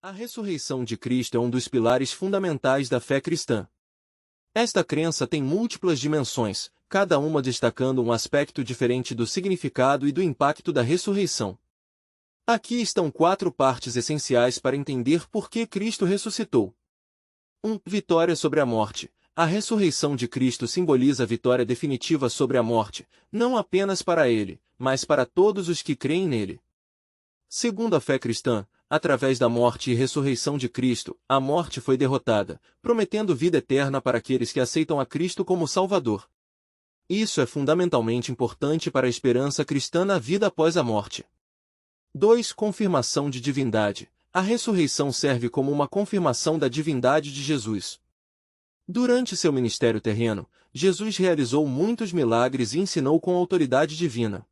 A ressurreição de Cristo é um dos pilares fundamentais da fé cristã. Esta crença tem múltiplas dimensões, cada uma destacando um aspecto diferente do significado e do impacto da ressurreição. Aqui estão 4 partes essenciais para entender por que Cristo ressuscitou. 1. Vitória sobre a morte. A ressurreição de Cristo simboliza a vitória definitiva sobre a morte, não apenas para ele, mas para todos os que creem nele. Segundo a fé cristã, através da morte e ressurreição de Cristo, a morte foi derrotada, prometendo vida eterna para aqueles que aceitam a Cristo como Salvador. Isso é fundamentalmente importante para a esperança cristã na vida após a morte. 2. Confirmação de divindade. A ressurreição serve como uma confirmação da divindade de Jesus. Durante seu ministério terreno, Jesus realizou muitos milagres e ensinou com autoridade divina.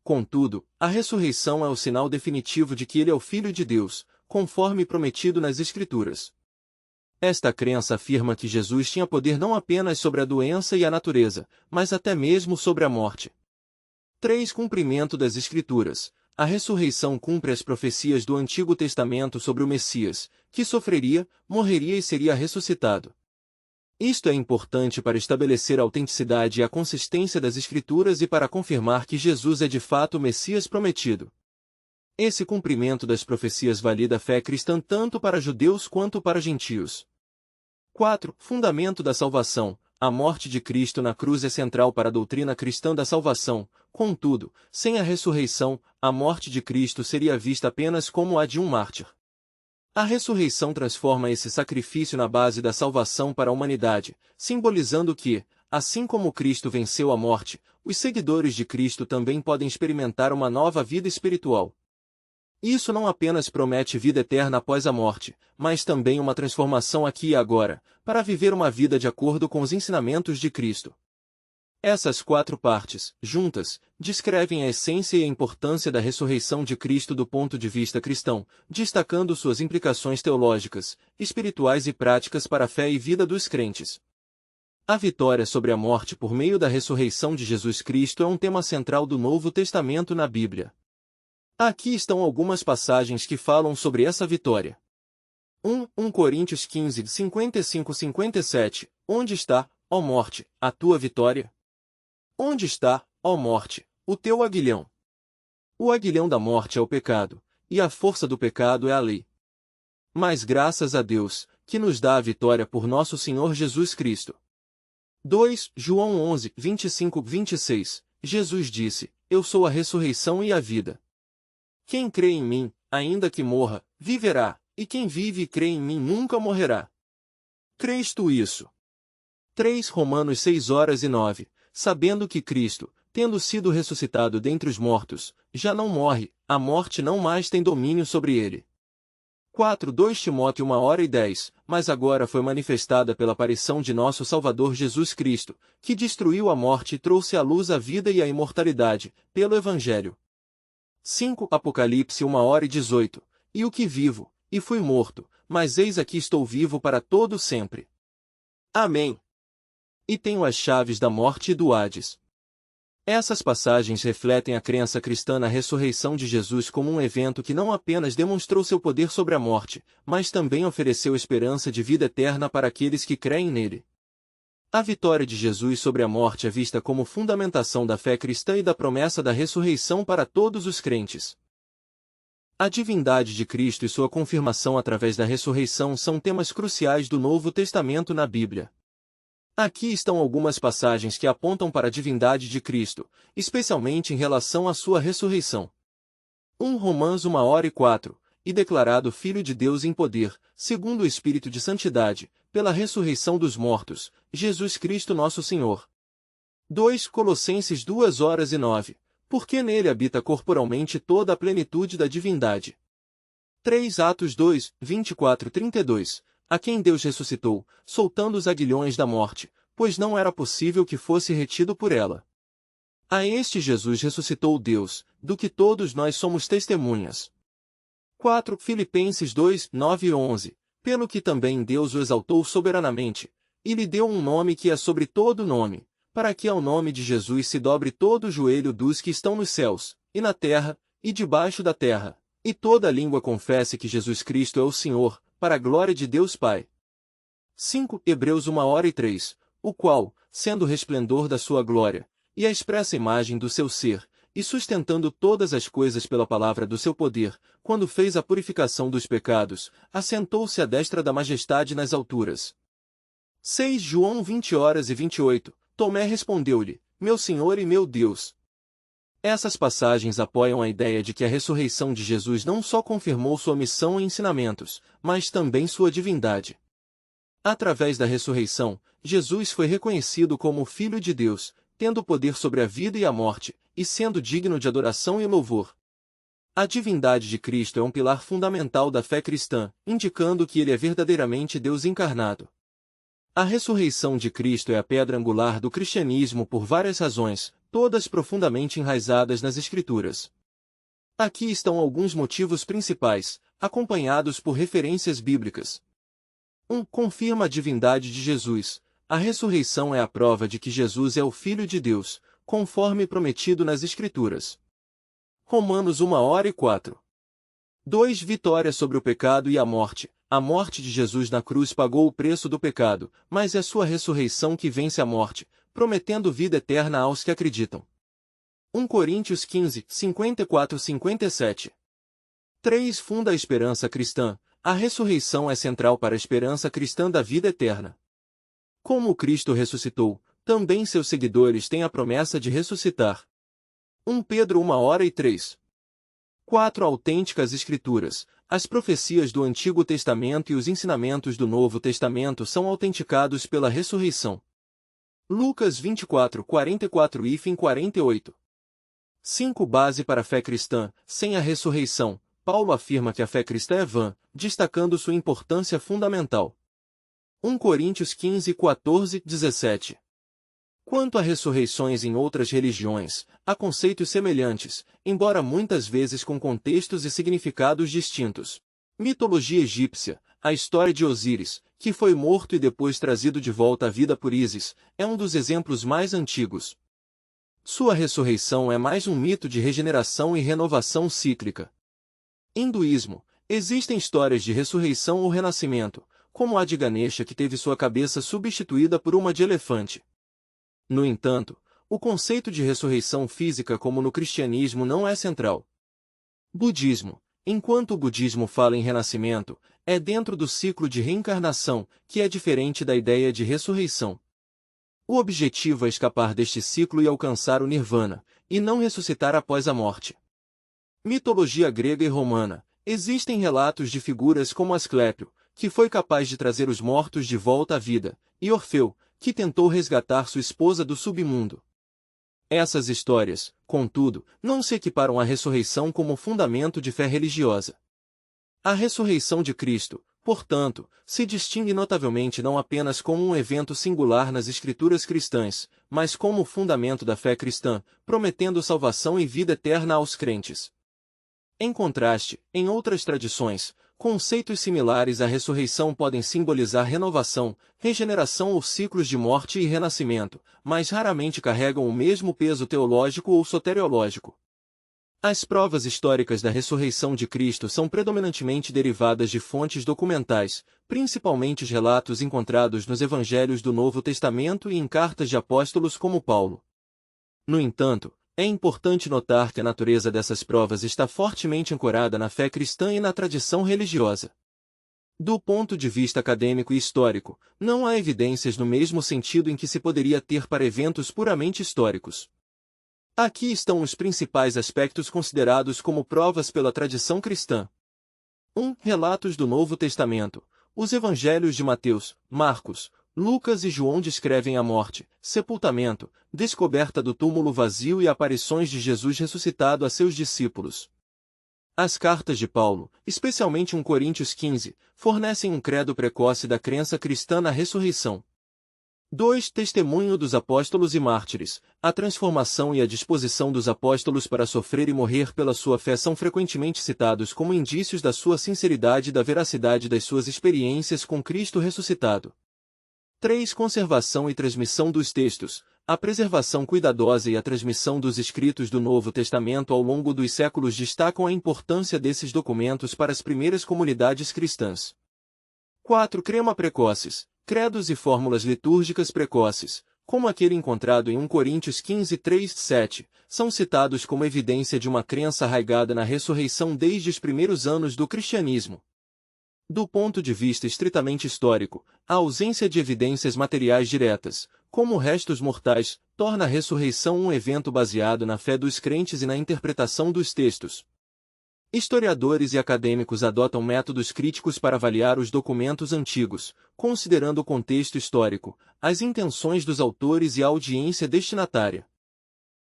Contudo, a ressurreição é o sinal definitivo de que ele é o Filho de Deus, conforme prometido nas Escrituras. Esta crença afirma que Jesus tinha poder não apenas sobre a doença e a natureza, mas até mesmo sobre a morte. 3. Cumprimento das Escrituras. A ressurreição cumpre as profecias do Antigo Testamento sobre o Messias, que sofreria, morreria e seria ressuscitado. Isto é importante para estabelecer a autenticidade e a consistência das Escrituras e para confirmar que Jesus é de fato o Messias prometido. Esse cumprimento das profecias valida a fé cristã tanto para judeus quanto para gentios. 4. Fundamento da salvação. A morte de Cristo na cruz é central para a doutrina cristã da salvação. Contudo, sem a ressurreição, a morte de Cristo seria vista apenas como a de um mártir. A ressurreição transforma esse sacrifício na base da salvação para a humanidade, simbolizando que, assim como Cristo venceu a morte, os seguidores de Cristo também podem experimentar uma nova vida espiritual. Isso não apenas promete vida eterna após a morte, mas também uma transformação aqui e agora, para viver uma vida de acordo com os ensinamentos de Cristo. Essas 4 partes, juntas, descrevem a essência e a importância da ressurreição de Cristo do ponto de vista cristão, destacando suas implicações teológicas, espirituais e práticas para a fé e vida dos crentes. A vitória sobre a morte por meio da ressurreição de Jesus Cristo é um tema central do Novo Testamento na Bíblia. Aqui estão algumas passagens que falam sobre essa vitória. 1 Coríntios 15, 55-57. Onde está, ó morte, a tua vitória? Onde está, ó morte, o teu aguilhão? O aguilhão da morte é o pecado, e a força do pecado é a lei. Mas graças a Deus, que nos dá a vitória por nosso Senhor Jesus Cristo. 2 João 11, 25-26. Jesus disse, Eu sou a ressurreição e a vida. Quem crê em mim, ainda que morra, viverá, e quem vive e crê em mim nunca morrerá. Crês tu isso? 3 Romanos 6:9. Sabendo que Cristo, tendo sido ressuscitado dentre os mortos, já não morre, a morte não mais tem domínio sobre ele. 2 Timóteo 1:10. Mas agora foi manifestada pela aparição de nosso Salvador Jesus Cristo, que destruiu a morte e trouxe à luz a vida e a imortalidade, pelo Evangelho. 5 Apocalipse 1:18. E o que vivo, e fui morto, mas eis aqui estou vivo para todo sempre. Amém. E tenho as chaves da morte e do Hades. Essas passagens refletem a crença cristã na ressurreição de Jesus como um evento que não apenas demonstrou seu poder sobre a morte, mas também ofereceu esperança de vida eterna para aqueles que creem nele. A vitória de Jesus sobre a morte é vista como fundamentação da fé cristã e da promessa da ressurreição para todos os crentes. A divindade de Cristo e sua confirmação através da ressurreição são temas cruciais do Novo Testamento na Bíblia. Aqui estão algumas passagens que apontam para a divindade de Cristo, especialmente em relação à sua ressurreição. 1 Romanos 1:4. E declarado Filho de Deus em poder, segundo o Espírito de Santidade, pela ressurreição dos mortos, Jesus Cristo nosso Senhor. 2 Colossenses 2:9. Porque nele habita corporalmente toda a plenitude da divindade. 3 Atos 2, 24-32. A quem Deus ressuscitou, soltando os aguilhões da morte, pois não era possível que fosse retido por ela. A este Jesus ressuscitou Deus, do que todos nós somos testemunhas. 4 Filipenses 2, 9-11. Pelo que também Deus o exaltou soberanamente, e lhe deu um nome que é sobre todo nome, para que ao nome de Jesus se dobre todo o joelho dos que estão nos céus, e na terra, e debaixo da terra, E toda língua confesse que Jesus Cristo é o Senhor, para a glória de Deus Pai. 5 Hebreus 1:3, o qual, sendo o resplendor da sua glória, e a expressa imagem do seu ser, e sustentando todas as coisas pela palavra do seu poder, quando fez a purificação dos pecados, assentou-se à destra da majestade nas alturas. 6 João 20:28, Tomé respondeu-lhe, meu Senhor e meu Deus. Essas passagens apoiam a ideia de que a ressurreição de Jesus não só confirmou sua missão e ensinamentos, mas também sua divindade. Através da ressurreição, Jesus foi reconhecido como o Filho de Deus, tendo poder sobre a vida e a morte, e sendo digno de adoração e louvor. A divindade de Cristo é um pilar fundamental da fé cristã, indicando que ele é verdadeiramente Deus encarnado. A ressurreição de Cristo é a pedra angular do cristianismo por várias razões, todas profundamente enraizadas nas Escrituras. Aqui estão alguns motivos principais, acompanhados por referências bíblicas. 1. Confirma a divindade de Jesus. A ressurreição é a prova de que Jesus é o Filho de Deus, conforme prometido nas Escrituras. Romanos 1:4. 2. Vitória sobre o pecado e a morte. A morte de Jesus na cruz pagou o preço do pecado, mas é sua ressurreição que vence a morte, prometendo vida eterna aos que acreditam. 1 Coríntios 15, 54-57. 3. Funda a esperança cristã. A ressurreição é central para a esperança cristã da vida eterna. Como Cristo ressuscitou, também seus seguidores têm a promessa de ressuscitar. 1 Pedro 1:3. 4. Autênticas Escrituras. As profecias do Antigo Testamento e os ensinamentos do Novo Testamento são autenticados pela ressurreição. Lucas 24:44 e 48. 5. Base para a fé cristã. Sem a ressurreição, Paulo afirma que a fé cristã é vã, destacando sua importância fundamental. 1 Coríntios 15, 14, 17. Quanto a ressurreições em outras religiões, há conceitos semelhantes, embora muitas vezes com contextos e significados distintos. Mitologia egípcia, a história de Osíris, que foi morto e depois trazido de volta à vida por Ísis, é um dos exemplos mais antigos. Sua ressurreição é mais um mito de regeneração e renovação cíclica. Hinduísmo. Existem histórias de ressurreição ou renascimento, como a de Ganesha que teve sua cabeça substituída por uma de elefante. No entanto, o conceito de ressurreição física como no cristianismo não é central. Budismo. Enquanto o budismo fala em renascimento, é dentro do ciclo de reencarnação, que é diferente da ideia de ressurreição. O objetivo é escapar deste ciclo e alcançar o nirvana, e não ressuscitar após a morte. Mitologia grega e romana. Existem relatos de figuras como Asclépio, que foi capaz de trazer os mortos de volta à vida, e Orfeu, que tentou resgatar sua esposa do submundo. Essas histórias, contudo, não se equiparam à ressurreição como fundamento de fé religiosa. A ressurreição de Cristo, portanto, se distingue notavelmente não apenas como um evento singular nas escrituras cristãs, mas como o fundamento da fé cristã, prometendo salvação e vida eterna aos crentes. Em contraste, em outras tradições, conceitos similares à ressurreição podem simbolizar renovação, regeneração ou ciclos de morte e renascimento, mas raramente carregam o mesmo peso teológico ou soteriológico. As provas históricas da ressurreição de Cristo são predominantemente derivadas de fontes documentais, principalmente os relatos encontrados nos evangelhos do Novo Testamento e em cartas de apóstolos como Paulo. No entanto, é importante notar que a natureza dessas provas está fortemente ancorada na fé cristã e na tradição religiosa. Do ponto de vista acadêmico e histórico, não há evidências no mesmo sentido em que se poderia ter para eventos puramente históricos. Aqui estão os principais aspectos considerados como provas pela tradição cristã. 1. Relatos do Novo Testamento. Os evangelhos de Mateus, Marcos, Lucas e João descrevem a morte, sepultamento, descoberta do túmulo vazio e aparições de Jesus ressuscitado a seus discípulos. As cartas de Paulo, especialmente 1 Coríntios 15, fornecem um credo precoce da crença cristã na ressurreição. 2. Testemunho dos apóstolos e mártires. A transformação e a disposição dos apóstolos para sofrer e morrer pela sua fé são frequentemente citados como indícios da sua sinceridade e da veracidade das suas experiências com Cristo ressuscitado. 3. Conservação e transmissão dos textos. A preservação cuidadosa e a transmissão dos escritos do Novo Testamento ao longo dos séculos destacam a importância desses documentos para as primeiras comunidades cristãs. 4. Crema precoces. Credos e fórmulas litúrgicas precoces, como aquele encontrado em 1 Coríntios 15, 3, 7, são citados como evidência de uma crença arraigada na ressurreição desde os primeiros anos do cristianismo. Do ponto de vista estritamente histórico, a ausência de evidências materiais diretas, como restos mortais, torna a ressurreição um evento baseado na fé dos crentes e na interpretação dos textos. Historiadores e acadêmicos adotam métodos críticos para avaliar os documentos antigos, considerando o contexto histórico, as intenções dos autores e a audiência destinatária.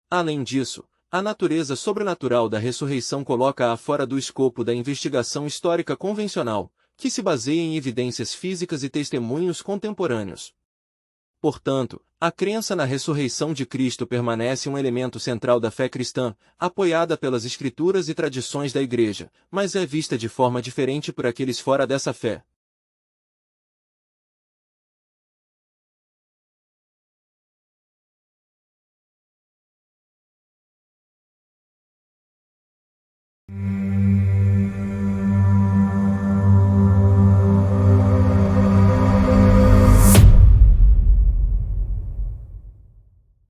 Além disso, a natureza sobrenatural da ressurreição coloca-a fora do escopo da investigação histórica convencional, que se baseia em evidências físicas e testemunhos contemporâneos. Portanto, a crença na ressurreição de Cristo permanece um elemento central da fé cristã, apoiada pelas escrituras e tradições da Igreja, mas é vista de forma diferente por aqueles fora dessa fé.